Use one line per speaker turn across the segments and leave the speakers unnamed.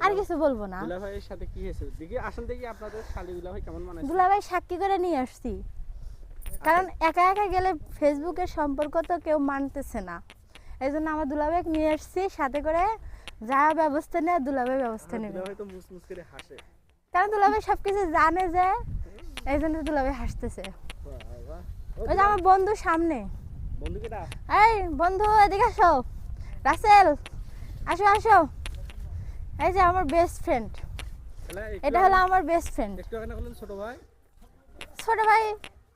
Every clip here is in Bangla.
আর কিছু বলবো না।
দুলাভাইয়ের সাথে কি হয়েছে দেখি, আসেন দেখি আপনাদের শালি দুলাভাই কেমন মানায়।
দুলাভাই সাক্ষী করে নিয়ে আসছি, কারণ একা একা গেলে ফেসবুকের সম্পর্ক তো কেউ মানতেছে না, এই জন্য আমার দুলাভাই নিয়ে আসছি, সাথে করে যা ব্যবস্থা নেয় দুলাভাই ব্যবস্থা নেবে।
দুলাভাই তো মুসমুস করে হাসে,
কারণ দুলাভাই সবকিছু জানে যে, এই জন্য দুলাভাই হাসতেছে। ওই যে আমার বন্ধু সামনে।
বন্ধু কেটা?
এই বন্ধু এদিকে আসো, রাসেল আসো আসো। এই যে আমার বেস্ট ফ্রেন্ড, এটা হলো আমার বেস্ট ফ্রেন্ড।
একটু আগে না বললেন ছোট ভাই?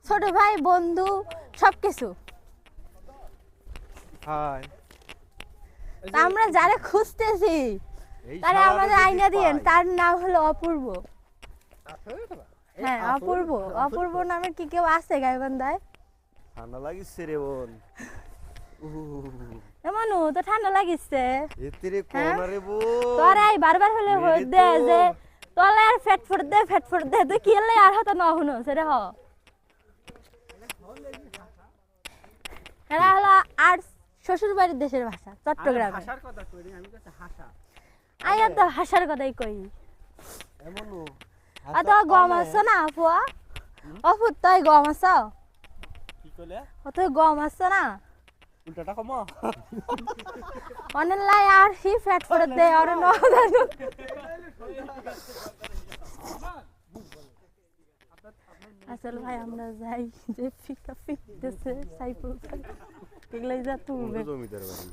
ছোট ভাই বন্ধু সবকিছু।
হাই,
আমরা যারা খুঁজতেছি তারা আমাদের আইনা দিয়েন, তার নাম হলো অপূর্ব। হ্যাঁ অপূর্ব, অপূর্ব নামে কি কেউ আছে গাইবান্ধায়?
ঠান্ডা লাগিছে রে বোন।
এমনও তো ঠান্ডা লাগিছে।
এতিরে কোন রে বোন?
তোর এই বারবার হলে হই দে যে তোলে আর ফেট ফুট দে তুই কি এলে আর হতো না হুনো সেরে হ। এরা হলো আর শ্বশুর বাড়ির দেশের ভাষা চট্টগ্রামে।
হাসার কথা কইনি, আমি কাছে হাসা।
আইয়া তো হাসার কথাই কই।
এমনও
আতো গম আছে না আপুয়া? অপু তুই গম আছো?
কি কইলে?
তুই গম আছে না?
উল্টাটা কমা।
অনেক লাই আর হি ফেট ফুট দে আর ন জানো। আসলে ভাই আমরা যাই যে ফিকা ফিকতেছে সাইফুল ভাই এগুলাই যা তুমি
জমিদার বাড়ি।